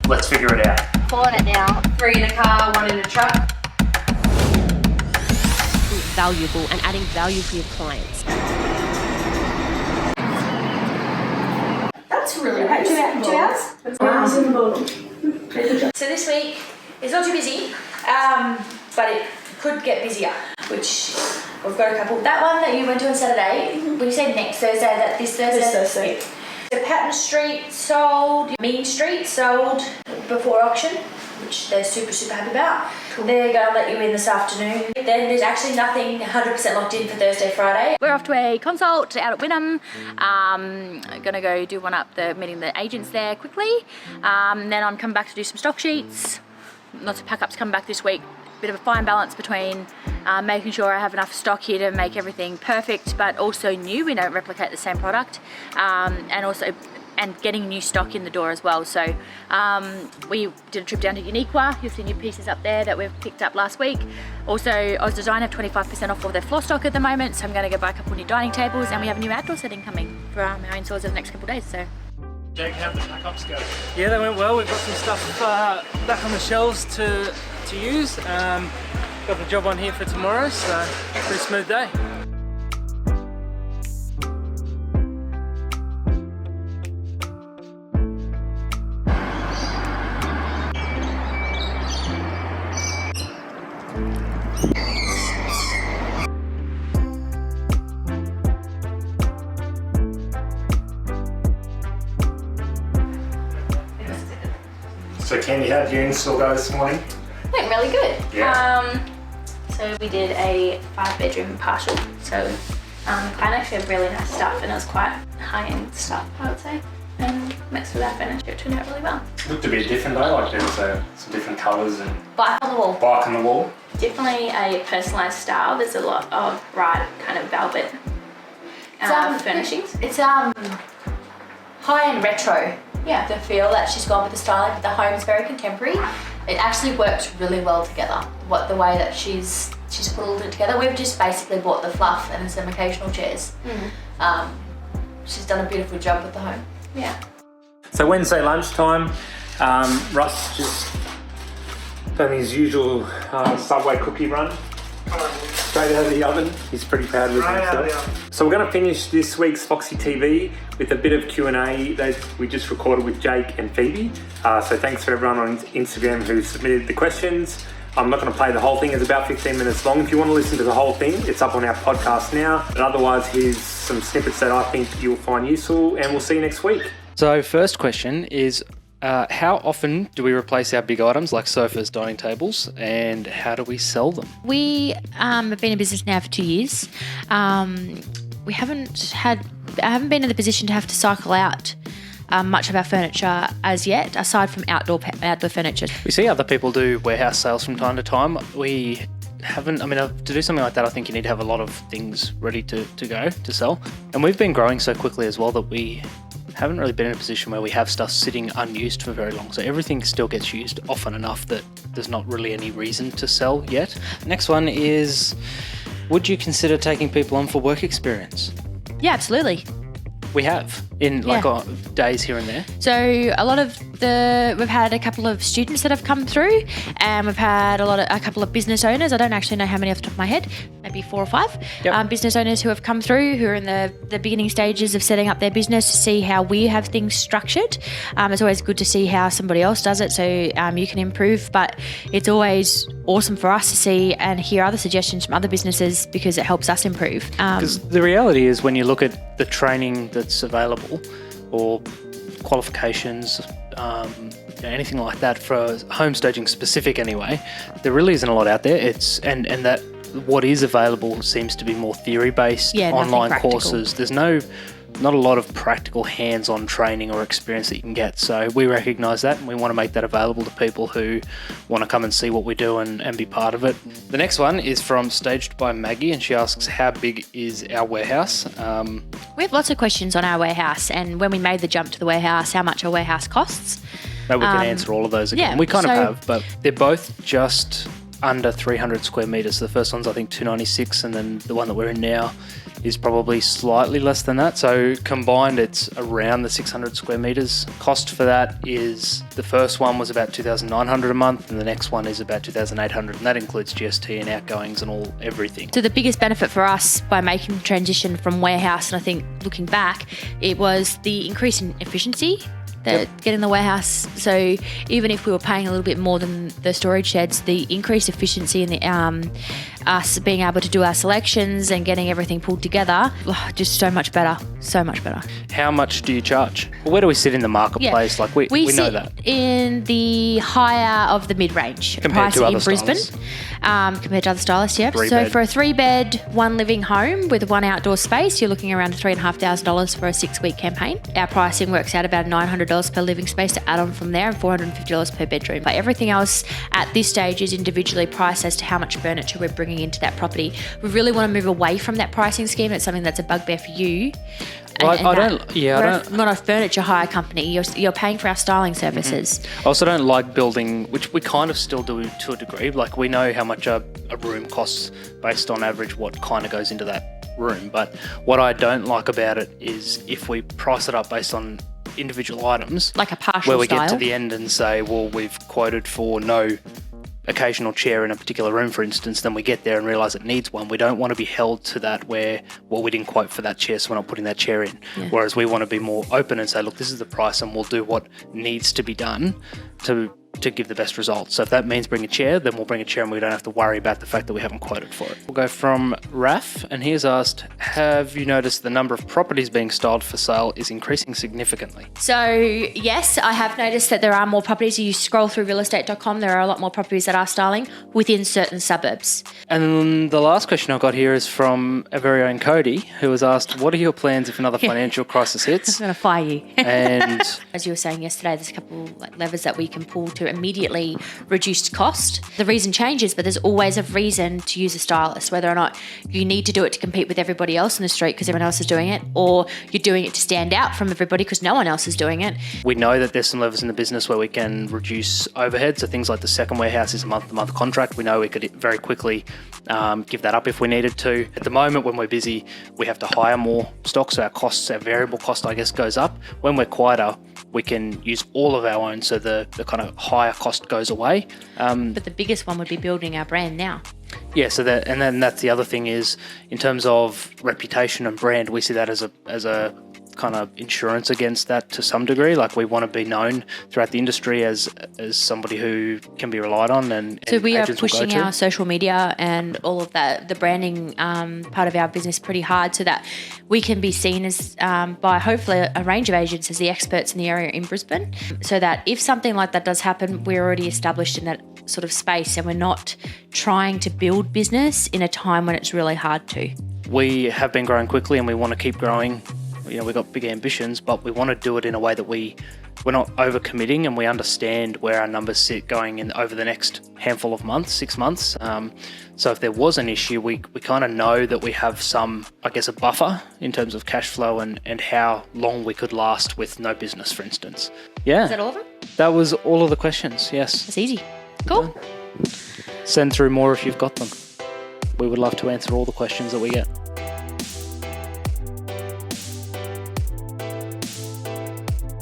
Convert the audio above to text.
Let's figure it out. Pulling it now. 3 in a car, 1 in a truck. Valuable and adding value for your clients. That's really good. 2 hours? So this week it's not too busy, but it could get busier, which we've got a couple. That one that you went to on Saturday, when you say next Thursday, that this Thursday? This Thursday. The Patton Street sold, Mean Street sold before auction, which they're super happy about. Cool. They're going to let you in this afternoon. Then there's actually nothing 100% locked in for Thursday, Friday. We're off to a consult out at Wynnum. Gonna go do one up meeting the agents there quickly. Then I'm coming back to do some stock sheets. Lots of pack-ups coming back this week. Bit of a fine balance between making sure I have enough stock here to make everything perfect, but also new. We don't replicate the same product, and getting new stock in the door as well. So we did a trip down to Uniqua. You'll see new pieces up there that we've picked up last week. Also, Oz Design have 25% off all their floor stock at the moment, so I'm going to go buy a couple new dining tables, and we have a new outdoor setting coming for our installs over the next couple of days. So. Jake, how'd the pack-ups go? Yeah, they went well. We've got some stuff back on the shelves to use. Got the job on here for tomorrow, so pretty smooth day. So Candy, how did your install go this morning? Went really good. Yeah. So we did a 5-bedroom partial. So I actually have really nice stuff, and it was quite high-end stuff, I would say. And mixed with our furniture, it turned out really well. Looked a bit different though, like there was some different colours and Black on the wall. bark on the wall. Definitely a personalised style. There's a lot of bright kind of velvet furnishings. It's high-end retro. Yeah, the feel that she's gone with the styling, but the home is very contemporary. It actually works really well together. The way that she's pulled it together. We've just basically bought the fluff and some occasional chairs. She's done a beautiful job with the home. Yeah. So Wednesday lunchtime, Russ just done his usual Subway cookie run. Straight out of the oven. He's pretty proud with himself. So we're going to finish this week's Foxy TV with a bit of Q&A that we just recorded with Jake and Phoebe. So thanks for everyone on Instagram who submitted the questions. I'm not going to play the whole thing. It's about 15 minutes long. If you want to listen to the whole thing, it's up on our podcast now. But otherwise, here's some snippets that I think you'll find useful, and we'll see you next week. So first question is, how often do we replace our big items like sofas, dining tables, and how do we sell them? We have been in business now for 2 years. I haven't been in the position to have to cycle out much of our furniture as yet, aside from outdoor furniture. We see other people do warehouse sales from time to time. We haven't, to do something like that, I think you need to have a lot of things ready to go, to sell. And we've been growing so quickly as well that we haven't really been in a position where we have stuff sitting unused for very long. So everything still gets used often enough that there's not really any reason to sell yet. Next one is, would you consider taking people on for work experience? Yeah, absolutely. We have, in days here and there. So we've had a couple of students that have come through, and we've had a couple of business owners. I don't actually know how many off the top of my head, maybe 4 or 5 business owners who have come through, who are in the beginning stages of setting up their business to see how we have things structured. It's always good to see how somebody else does it, so you can improve, but it's always awesome for us to see and hear other suggestions from other businesses because it helps us improve. Because the reality is, when you look at the training that's available or qualifications, anything like that for home staging specific anyway, there really isn't a lot out there. And that what is available seems to be more theory based, online courses. There's not a lot of practical hands-on training or experience that you can get. So we recognise that, and we want to make that available to people who want to come and see what we do and be part of it. The next one is from Staged by Maggie, and she asks, how big is our warehouse? We have lots of questions on our warehouse, and when we made the jump to the warehouse, how much our warehouse costs. Maybe we can answer all of those again. We kind of have, but they're both just under 300 square metres. The first one's I think 296, and then the one that we're in now is probably slightly less than that. So combined, it's around the 600 square metres. Cost for that is, the first one was about 2,900 a month, and the next one is about 2,800, and that includes GST and outgoings and everything. So the biggest benefit for us by making the transition from warehouse, and I think looking back, it was the increase in efficiency. Getting the warehouse. So even if we were paying a little bit more than the storage sheds, the increased efficiency and the us being able to do our selections and getting everything pulled together, just so much better. So much better. How much do you charge? Well, where do we sit in the marketplace? Like we know sit that. In the higher of the mid-range Compared to other in Brisbane. Compared to other stylists, yeah. So for a 3-bed, 1 living home with 1 outdoor space, you're looking around $3,500 for a 6-week campaign. Our pricing works out about $900 per living space to add on from there, and $450 per bedroom. But everything else at this stage is individually priced as to how much furniture we're bringing into that property. We really want to move away from that pricing scheme. It's something that's a bugbear for you. Well, we're not a furniture hire company. You're paying for our styling services. I also don't like building, which we kind of still do to a degree. Like we know how much a room costs based on average, what kind of goes into that room. But what I don't like about it is if we price it up based on individual items, like a partial where we style. get to the end and say, well, we've quoted for no occasional chair in a particular room, for instance, then we get there and realise it needs one. We don't want to be held to that where, well, we didn't quote for that chair, so we're not putting that chair in. Yeah. Whereas we want to be more open and say, look, this is the price and we'll do what needs to be done to give the best results. So if that means bring a chair, then we'll bring a chair and we don't have to worry about the fact that we haven't quoted for it. We'll go from Raf, and he has asked, have you noticed the number of properties being styled for sale is increasing significantly? So yes, I have noticed that there are more properties. You scroll through realestate.com, there are a lot more properties that are styling within certain suburbs. And the last question I've got here is from our very own Cody, who has asked, what are your plans if another financial crisis hits? I'm going to fire you. And as you were saying yesterday, there's a couple levers that we can pull to immediately reduce cost. The reason changes, but there's always a reason to use a stylist, whether or not you need to do it to compete with everybody else in the street because everyone else is doing it, or you're doing it to stand out from everybody because no one else is doing it. We know that there's some levers in the business where we can reduce overhead. So things like the second warehouse is a month-to-month contract. We know we could very quickly give that up if we needed to. At the moment, when we're busy, we have to hire more stock, so our variable cost, I guess, goes up. When we're quieter, we can use all of our own, so the kind of higher cost goes away. But the biggest one would be building our brand now. Yeah, so then that's the other thing is, in terms of reputation and brand, we see that as a kind of insurance against that to some degree. Like we want to be known throughout the industry as somebody who can be relied on, and so we are agents pushing our social media and all of that, the branding part of our business pretty hard, so that we can be seen as by hopefully a range of agents as the experts in the area in Brisbane, so that if something like that does happen, we're already established in that sort of space and we're not trying to build business in a time when it's really hard to. We have been growing quickly and we want to keep growing. You know, we've got big ambitions, but we want to do it in a way that we're not overcommitting, and we understand where our numbers sit going in over the next handful of months, 6 months. So if there was an issue, we kind of know that we have some, I guess, a buffer in terms of cash flow and how long we could last with no business, for instance. Yeah. Is that all of them? That was all of the questions, yes. That's easy. Cool. Send through more if you've got them. We would love to answer all the questions that we get.